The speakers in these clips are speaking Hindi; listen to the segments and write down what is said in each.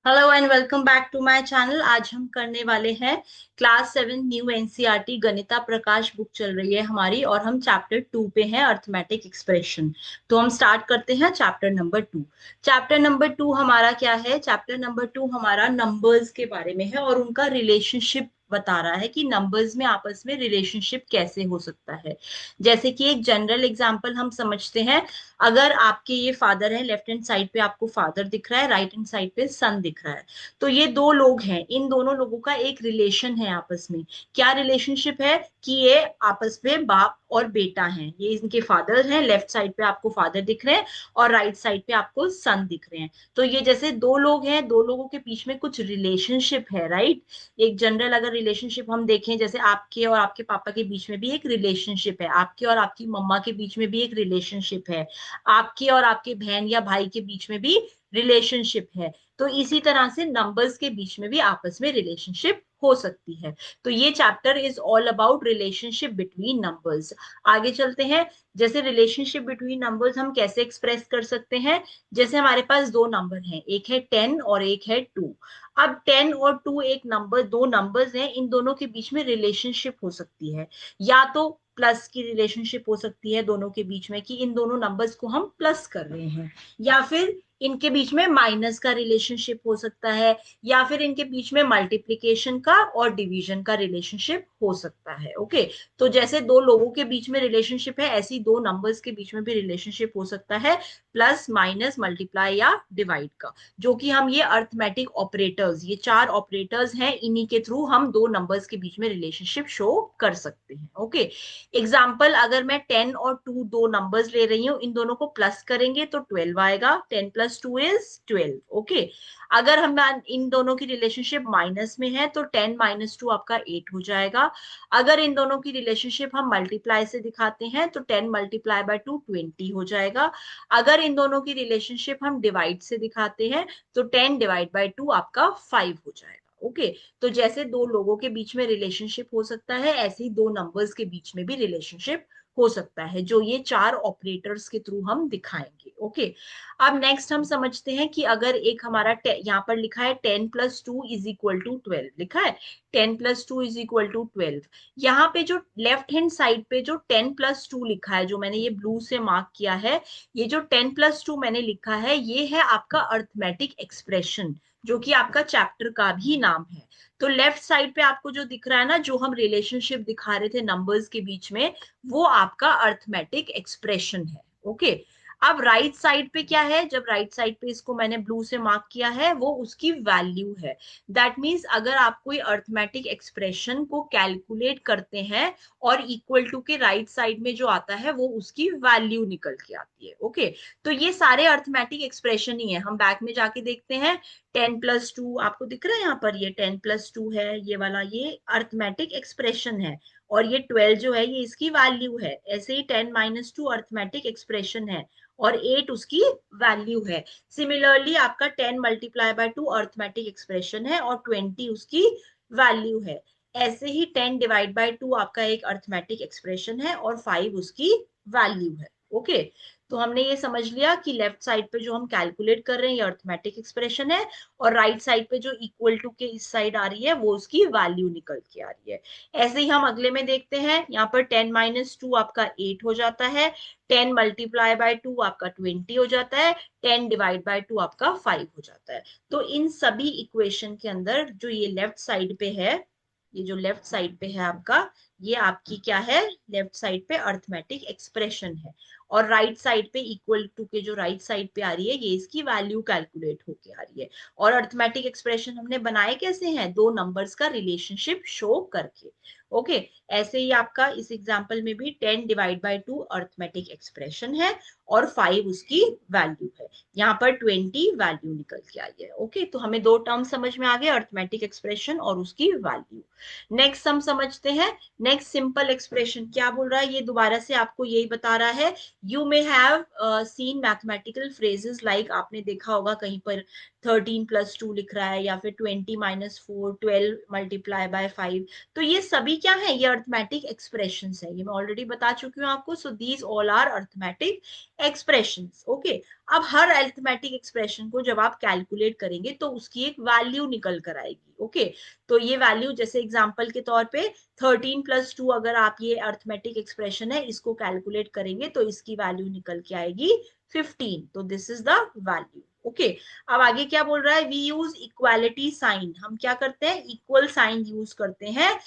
Hello and welcome back to my channel. आज हम करने वाले हैं class 7 new NCERT Ganita Prakash book चल रही है हमारी और हम चैप्टर 2 पे हैं अर्थमेटिक एक्सप्रेशन। तो हम स्टार्ट करते हैं चैप्टर नंबर 2। चैप्टर नंबर 2 हमारा क्या है? चैप्टर नंबर 2 हमारा नंबर्स के बारे में है और उनका रिलेशनशिप बता रहा है कि नंबर्स में आपस में रिलेशनशिप कैसे हो सकता है। जैसे कि एक जनरल एग्जांपल हम समझते हैं। अगर आपके ये फादर है, लेफ्ट हैंड साइड पे आपको फादर दिख रहा है, राइट हैंड साइड पे सन दिख रहा है। तो ये दो लोग हैं, इन दोनों लोगों का एक रिलेशन है आपस में। क्या रिलेशनशिप है? कि ये आपस में बाप और बेटा हैं। ये इनके फादर हैं, लेफ्ट साइड पे आपको फादर दिख रहे हैं और राइट साइड पे आपको सन दिख रहे हैं। तो ये जैसे दो लोग हैं, दो लोगों के बीच में कुछ रिलेशनशिप है, राइट। एक जनरल अगर रिलेशनशिप हम देखें, जैसे आपके और आपके पापा के बीच में भी एक रिलेशनशिप है, आपके और आपकी मम्मा के बीच में भी एक रिलेशनशिप है, आपके और आपके बहन या भाई के बीच में भी रिलेशनशिप है। तो इसी तरह से नंबर्स के बीच में भी आपस में रिलेशनशिप हो सकती है। तो ये chapter is all about relationship between numbers. आगे चलते हैं। जैसे रिलेशनशिप बिटवीन नंबर्स हम कैसे एक्सप्रेस कर सकते हैं? जैसे हमारे पास दो नंबर हैं, एक है 10 और एक है 2। अब 10 और 2 एक नंबर, दो नंबर्स हैं, इन दोनों के बीच में रिलेशनशिप हो सकती है। या तो प्लस की रिलेशनशिप हो सकती है दोनों के बीच में, कि इन दोनों नंबर्स को हम प्लस कर रहे हैं। या फिर इनके बीच में माइनस का रिलेशनशिप हो सकता है। या फिर इनके बीच में मल्टीप्लिकेशन का और डिवीजन का रिलेशनशिप हो सकता है। ओके। तो जैसे दो लोगों के बीच में रिलेशनशिप है, ऐसी दो नंबर्स के बीच में भी रिलेशनशिप हो सकता है, प्लस माइनस मल्टीप्लाई या डिवाइड का। जो कि हम ये अर्थमेटिक ऑपरेटर्स, ये चार ऑपरेटर्स हैं, इन्हीं के थ्रू हम दो नंबर्स के बीच में रिलेशनशिप शो कर सकते हैं। ओके। एग्जाम्पल, अगर मैं 10 और 2 दो नंबर्स ले रही हूँ, इन दोनों को प्लस करेंगे तो 12 आएगा। 10 प्लस 2 इज 12। ओके। अगर हम इन दोनों की रिलेशनशिप माइनस में है तो 10 माइनस 2 आपका 8 हो जाएगा। अगर इन दोनों की रिलेशनशिप हम मल्टीप्लाई से दिखाते हैं तो 10 मल्टीप्लाई बाय 2 20 हो जाएगा। अगर इन दोनों की रिलेशनशिप हम डिवाइड से दिखाते हैं तो 10 डिवाइड बाय 2 आपका 5 हो जाएगा। ओके। तो जैसे दो लोगों के बीच में रिलेशनशिप हो सकता है, ऐसे ही दो नंबर्स के बीच में भी रिलेशनशिप हो सकता है, जो ये चार ऑपरेटर्स के थ्रू हम दिखाएंगे। ओके। अब नेक्स्ट हम समझते हैं कि अगर एक हमारा यहाँ पर लिखा है 10 प्लस 2 इज इक्वल टू 12, लिखा है 10 प्लस 2 इज इक्वल टू 12। यहाँ पे जो लेफ्ट हैंड साइड पे जो 10 प्लस 2 लिखा है, जो मैंने ये ब्लू से मार्क किया है, ये जो 10 प्लस 2 मैंने लिखा है, ये है आपका अर्थमेटिक एक्सप्रेशन, जो कि आपका चैप्टर का भी नाम है। तो लेफ्ट साइड पे आपको जो दिख रहा है ना, जो हम रिलेशनशिप दिखा रहे थे नंबर्स के बीच में, वो आपका अर्थमेटिक एक्सप्रेशन है। ओके। अब राइट साइड पे क्या है? जब राइट साइड पे इसको मैंने ब्लू से मार्क किया है, वो उसकी वैल्यू है। दैट मीन्स अगर आप कोई अर्थमेटिक एक्सप्रेशन को कैलकुलेट करते हैं और इक्वल टू के राइट साइड में जो आता है वो उसकी वैल्यू निकल के आती है। ओके। तो ये सारे अर्थमेटिक एक्सप्रेशन ही है। हम बैक में जाके देखते हैं। 10 प्लस 2 आपको दिख रहा है यहाँ पर, ये 10 प्लस 2 है, ये वाला ये अर्थमेटिक एक्सप्रेशन है। और ये 12 जो है ये इसकी वैल्यू है। ऐसे ही 10 माइनस 2 अर्थमेटिक एक्सप्रेशन है और 8 उसकी वैल्यू है। सिमिलरली आपका 10 मल्टीप्लाई बाय 2 अर्थमेटिक एक्सप्रेशन है और 20 उसकी वैल्यू है। ऐसे ही 10 डिवाइड बाय 2 आपका एक अर्थमेटिक एक्सप्रेशन है और 5 उसकी वैल्यू है। ओके। तो हमने ये समझ लिया कि लेफ्ट साइड पे जो हम कैलकुलेट कर रहे हैं ये अर्थमेटिक एक्सप्रेशन है, और राइट साइड पे जो इक्वल टू के इस साइड आ रही है वो उसकी वैल्यू निकल के आ रही है। ऐसे ही हम अगले में देखते हैं। यहाँ पर 10 माइनस 2 आपका 8 हो जाता है। 10 मल्टीप्लाई बाय 2 आपका 20 हो जाता है। 10 डिवाइड बाय 2 आपका 5 हो जाता है। तो इन सभी इक्वेशन के अंदर जो ये लेफ्ट साइड पे है, ये जो लेफ्ट साइड पे है आपका, ये आपकी क्या है? लेफ्ट साइड पे अर्थमेटिक एक्सप्रेशन है। और राइट साइड पे इक्वल टू के जो राइट साइड पे आ रही है, ये इसकी वैल्यू कैलकुलेट होके आ रही है। और अर्थमेटिक एक्सप्रेशन हमने बनाए कैसे हैं? दो नंबर्स का रिलेशनशिप शो करके। ओके। ऐसे ही आपका इस एग्जांपल में भी 10 डिवाइड बाय 2 अर्थमेटिक एक्सप्रेशन है और 5 उसकी वैल्यू है। यहाँ पर 20 वैल्यू निकल के आई है। ओके। तो हमें दो टर्म समझ में आ गए, अर्थमेटिक एक्सप्रेशन और उसकी वैल्यू। नेक्स्ट हम समझते हैं। नेक्स्ट सिंपल एक्सप्रेशन क्या बोल रहा है, ये दोबारा से आपको यही बता रहा है, you may have seen mathematical phrases like, आपने देखा होगा कहीं पर 13+2 लिख रहा है, या फिर 20-4, 12 × 5। तो ये सभी क्या है, ये अर्थमेटिक एक्सप्रेशंस है, ये मैं ऑलरेडी बता चुकी हूँ आपको। So these all are arithmetic expressions. Okay, अब हर अरिथमेटिक एक्सप्रेशन को जब आप कैलकुलेट करेंगे तो उसकी एक वैल्यू निकल कर आएगी। ओके, तो ये वैल्यू जैसे एग्जांपल के तौर पे 13+2, अगर आप ये अरिथमेटिक एक्सप्रेशन है इसको कैलकुलेट करेंगे तो इसकी वैल्यू निकल के आएगी 15। तो this is the value. Okay, अब आगे क्या बोल रहा है, वी यूज इक्वालिटी साइन, हम क्या करते हैं, इक्वल साइन यूज करते हैं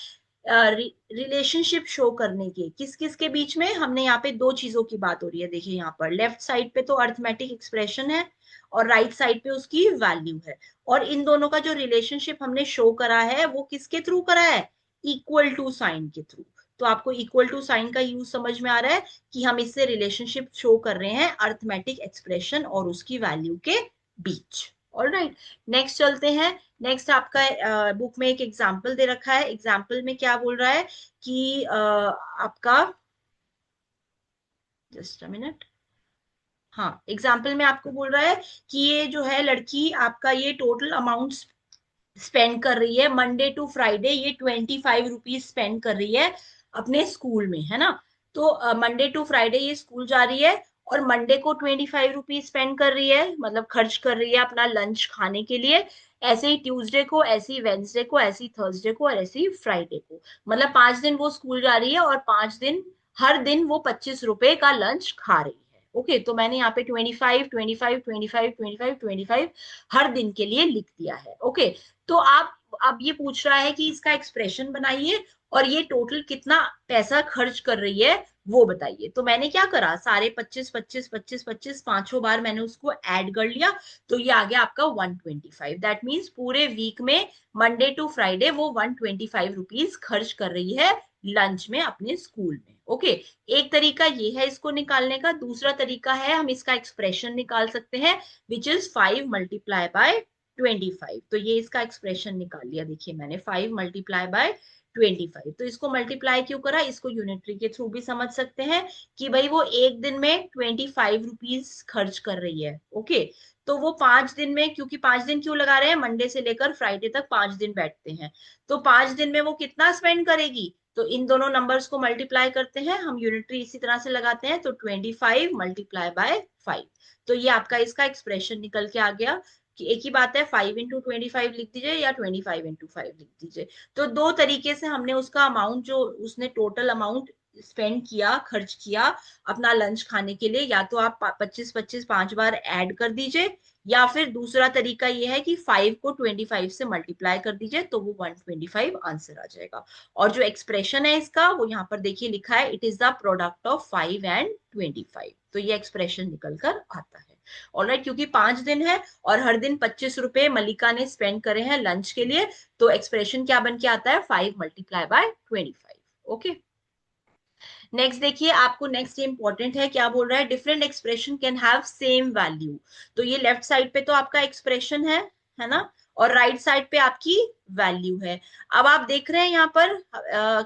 रिलेशनशिप शो करने के, किस किस के बीच में, हमने यहाँ पे दो चीजों की बात हो रही है। देखिए यहाँ पर लेफ्ट साइड पे तो अरिथमेटिक एक्सप्रेशन है और राइट साइड पे उसकी वैल्यू है, और इन दोनों का जो रिलेशनशिप हमने शो करा है वो किसके थ्रू करा है, इक्वल टू साइन के थ्रू। तो आपको इक्वल टू साइन का यूज समझ में आ रहा है कि हम इससे रिलेशनशिप शो कर रहे हैं अरिथमेटिक एक्सप्रेशन और उसकी वैल्यू के बीच। ऑलराइट, नेक्स्ट चलते हैं। नेक्स्ट आपका बुक में एक एग्जाम्पल दे रखा है, एग्जाम्पल में क्या बोल रहा है कि आपका, जस्ट अ मिनट, हाँ एग्जाम्पल में आपको बोल रहा है कि ये जो है लड़की आपका ये टोटल अमाउंट स्पेंड कर रही है मंडे टू फ्राइडे, ये 25 रुपीज स्पेंड कर रही है अपने स्कूल में, है ना। तो मंडे टू फ्राइडे ये स्कूल जा रही है और मंडे को 25 रुपीज स्पेंड कर रही है, मतलब खर्च कर रही है अपना लंच खाने के लिए। ऐसे ही ट्यूसडे को, ऐसे ही वेंसडे को, ऐसे ही थर्सडे को और ऐसे ही फ्राइडे को, मतलब 5 दिन वो स्कूल जा रही है और 5 दिन, हर दिन वो 25 रुपए का लंच खा रही है। ओके, तो मैंने यहाँ पे 25, 25, 25, 25, 25 हर दिन के लिए लिख दिया है। ओके, तो आप, अब ये पूछ रहा है कि इसका एक्सप्रेशन बनाइए और ये टोटल कितना पैसा खर्च कर रही है वो बताइए। तो मैंने क्या करा, सारे 25, 25, 25, 25 पांचों बार मैंने उसको ऐड कर लिया, तो ये आ गया आपका 125। दैट मीन्स पूरे वीक में मंडे टू फ्राइडे वो 125 रुपीज खर्च कर रही है लंच में अपने स्कूल में। ओके, एक तरीका ये है इसको निकालने का, दूसरा तरीका है हम इसका एक्सप्रेशन निकाल सकते हैं, विच इज 5 × 25। तो ये इसका एक्सप्रेशन निकाल लिया, देखिए मैंने 5 × 25। तो इसको मल्टीप्लाई क्यों करा, इसको यूनिटरी के थ्रू भी समझ सकते हैं कि भाई वो एक दिन में 25 रुपीज खर्च कर रही है। ओके, तो वो 5 दिन में, क्योंकि 5 दिन क्यों लगा रहे हैं, मंडे से लेकर फ्राइडे तक 5 दिन बैठते हैं, तो 5 दिन में वो कितना स्पेंड करेगी। तो इन दोनों नंबर्स को मल्टीप्लाई करते हैं हम, यूनिटरी इसी तरह से लगाते हैं, तो 25 × 5। तो ये आपका इसका एक्सप्रेशन निकल के आ गया कि एक ही बात है, 5 × 25 लिख दीजिए या 25 × 5 लिख दीजिए। तो दो तरीके से हमने उसका अमाउंट, जो उसने टोटल अमाउंट स्पेंड किया, खर्च किया अपना लंच खाने के लिए, या तो आप 25 25 5 बार ऐड कर दीजिए, या फिर दूसरा तरीका ये है कि 5 को 25 से मल्टीप्लाई कर दीजिए तो वो 125 आंसर आ जाएगा। और जो एक्सप्रेशन है इसका वो यहाँ पर देखिए लिखा है, it is the product of 5 and 25। तो ये एक्सप्रेशन निकल कर आता है। ऑलराइट, क्योंकि 5 दिन है और हर दिन 25 रुपए मलिका ने स्पेंड करे हैं लंच के लिए, तो एक्सप्रेशन क्या बन के आता है, 5 × 25। ओके, नेक्स्ट देखिए, आपको नेक्स्ट इंपॉर्टेंट है, क्या बोल रहा है, different expression can have same value. तो ये लेफ्ट साइड पे तो आपका एक्सप्रेशन है ना, और राइट साइड पे आपकी वैल्यू है। अब आप देख रहे हैं यहाँ पर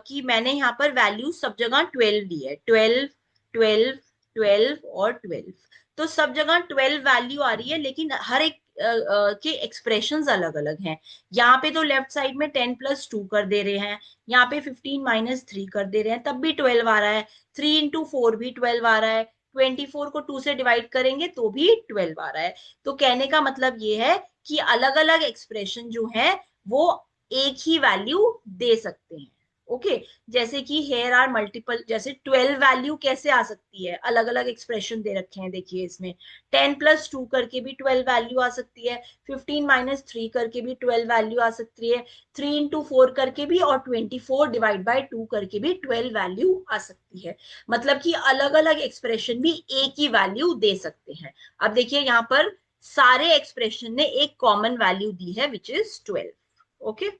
कि मैंने यहाँ पर वैल्यू सब जगह 12 दी है, 12 12 12 और 12। तो सब जगह 12 वैल्यू आ रही है, लेकिन हर एक के एक्सप्रेशंस अलग अलग हैं। यहाँ पे तो लेफ्ट साइड में 10+2 कर दे रहे हैं, यहाँ पे 15 - 3 कर दे रहे हैं, तब भी 12 आ रहा है, 3 × 4 भी 12 आ रहा है, 24 को 2 से डिवाइड करेंगे तो भी 12 आ रहा है। तो कहने का मतलब ये है कि अलग अलग एक्सप्रेशन जो है वो एक ही वैल्यू दे सकते हैं। ओके, जैसे कि हेयर आर मल्टीपल, जैसे 12 वैल्यू कैसे आ सकती है, अलग अलग एक्सप्रेशन दे रखे हैं देखिए इसमें, 10+2 करके भी 12 वैल्यू आ सकती है, 15 - 3 करके भी 12 वैल्यू आ सकती है, 3 × 4 करके भी, और 24 ÷ 2 करके भी 12 वैल्यू आ सकती है। मतलब कि अलग अलग एक्सप्रेशन भी एक ही वैल्यू दे सकते हैं। अब देखिए यहाँ पर सारे एक्सप्रेशन ने एक कॉमन वैल्यू दी है, विच इज 12। ओके,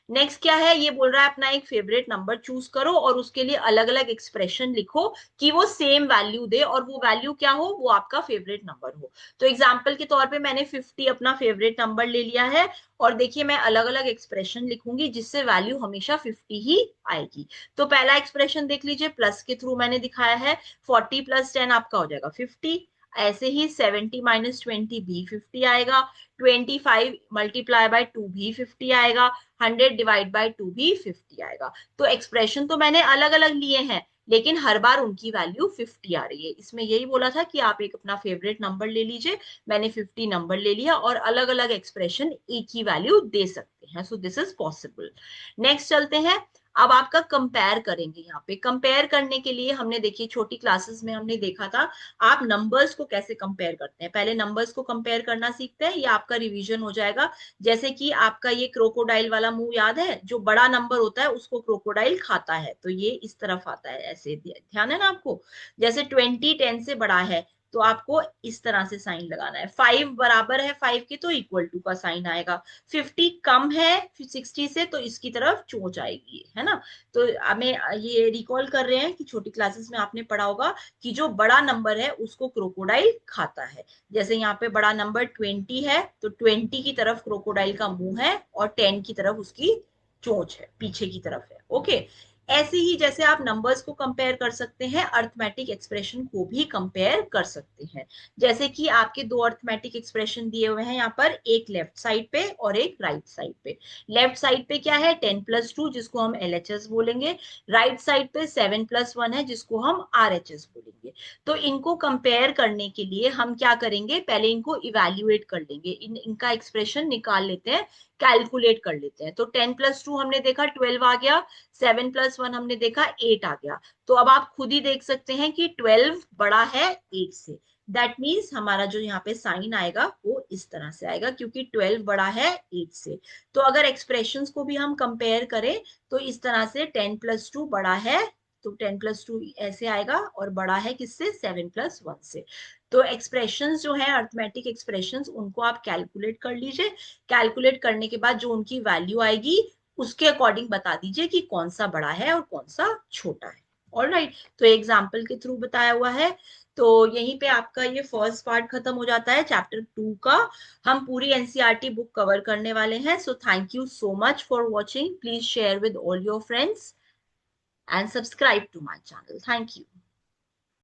नेक्स्ट क्या है, ये बोल रहा है अपना एक फेवरेट नंबर चूज करो और उसके लिए अलग अलग एक्सप्रेशन लिखो कि वो सेम वैल्यू दे, और वो वैल्यू क्या हो, वो आपका फेवरेट नंबर हो। तो एग्जाम्पल के तौर पे मैंने 50 अपना फेवरेट नंबर ले लिया है, और देखिए मैं अलग अलग एक्सप्रेशन लिखूंगी जिससे वैल्यू हमेशा 50 ही आएगी। तो पहला एक्सप्रेशन देख लीजिए, प्लस के थ्रू मैंने दिखाया है। 40 + 10 आपका हो जाएगा 50। ऐसे ही 70 - 20 भी 50 आएगा। 25 × 2 भी 50 आएगा। 100 ÷ 2 भी 50 आएगा। तो एक्सप्रेशन तो मैंने अलग अलग लिए हैं, लेकिन हर बार उनकी वैल्यू 50 आ रही है। इसमें यही बोला था कि आप एक अपना फेवरेट नंबर ले लीजिए, मैंने 50 नंबर ले लिया, और अलग अलग एक्सप्रेशन एक ही वैल्यू दे सकते हैं। So this is possible. Next चलते हैं। अब आपका कंपेयर करेंगे। यहाँ पे कंपेयर करने के लिए हमने देखिए छोटी क्लासेस में हमने देखा था आप नंबर्स को कैसे कंपेयर करते हैं। पहले नंबर्स को कंपेयर करना सीखते हैं, ये आपका रिवीजन हो जाएगा। जैसे कि आपका ये क्रोकोडाइल वाला मुंह याद है, जो बड़ा नंबर होता है उसको क्रोकोडाइल खाता है, तो ये इस तरफ आता है, ऐसे ध्यान है ना आपको। जैसे 20 10 से बड़ा है तो आपको इस तरह से साइन लगाना है। 5 बराबर है 5 के तो इक्वल टू का साइन आएगा। 50 कम है 60 से तो इसकी तरफ चोंच आएगी, है ना। तो हमें ये रिकॉल कर रहे हैं कि छोटी क्लासेस में आपने पढ़ा होगा कि जो बड़ा नंबर है उसको क्रोकोडाइल खाता है। जैसे यहाँ पे बड़ा नंबर 20 है तो 20 की तरफ क्रोकोडाइल का मुंह है, और 10 की तरफ उसकी चोंच है, पीछे की तरफ है। ओके। ऐसे ही जैसे आप नंबर्स को कंपेयर कर सकते हैं, अर्थमेटिक एक्सप्रेशन को भी कंपेयर कर सकते हैं। जैसे कि आपके दो अर्थमेटिक एक्सप्रेशन दिए हुए हैं यहाँ पर, एक लेफ्ट साइड पे और एक राइट साइड पे। लेफ्ट साइड पे क्या है, 10 + 2 जिसको हम LHS बोलेंगे। राइट साइड पे 7 + 1 है जिसको हम RHS बोलेंगे। तो इनको कंपेयर करने के लिए हम क्या करेंगे, पहले इनको इवेल्युएट कर लेंगे, इनका एक्सप्रेशन निकाल लेते हैं, कैलकुलेट कर लेते हैं। तो 10 + 2 हमने देखा 12 आ गया, 7 + 1 हमने देखा 8 आ गया। तो अब आप खुद ही देख सकते हैं कि 12 बड़ा है 8 से। दैट मीन्स हमारा जो यहाँ पे साइन आएगा वो इस तरह से आएगा, क्योंकि 12 बड़ा है 8 से। तो अगर एक्सप्रेशंस को भी हम कंपेयर करें तो इस तरह से 10 + 2 बड़ा है, तो 10 + 2 ऐसे आएगा, और बड़ा है किससे, 7 + 1 से। तो एक्सप्रेशंस जो है अर्थमेटिक एक्सप्रेशंस, उनको आप कैलकुलेट कर लीजिए। कैलकुलेट करने के बाद जो उनकी वैल्यू आएगी उसके अकॉर्डिंग बता दीजिए कि कौन सा बड़ा है और कौन सा छोटा है। ऑलराइट, तो एग्जाम्पल के थ्रू बताया हुआ है। तो यहीं पे आपका ये फर्स्ट पार्ट खत्म हो जाता है चैप्टर 2 का। हम पूरी एनसीईआरटी बुक कवर करने वाले हैं। So thank you so much for watching. Please share with all your friends and subscribe to my channel. Thank you.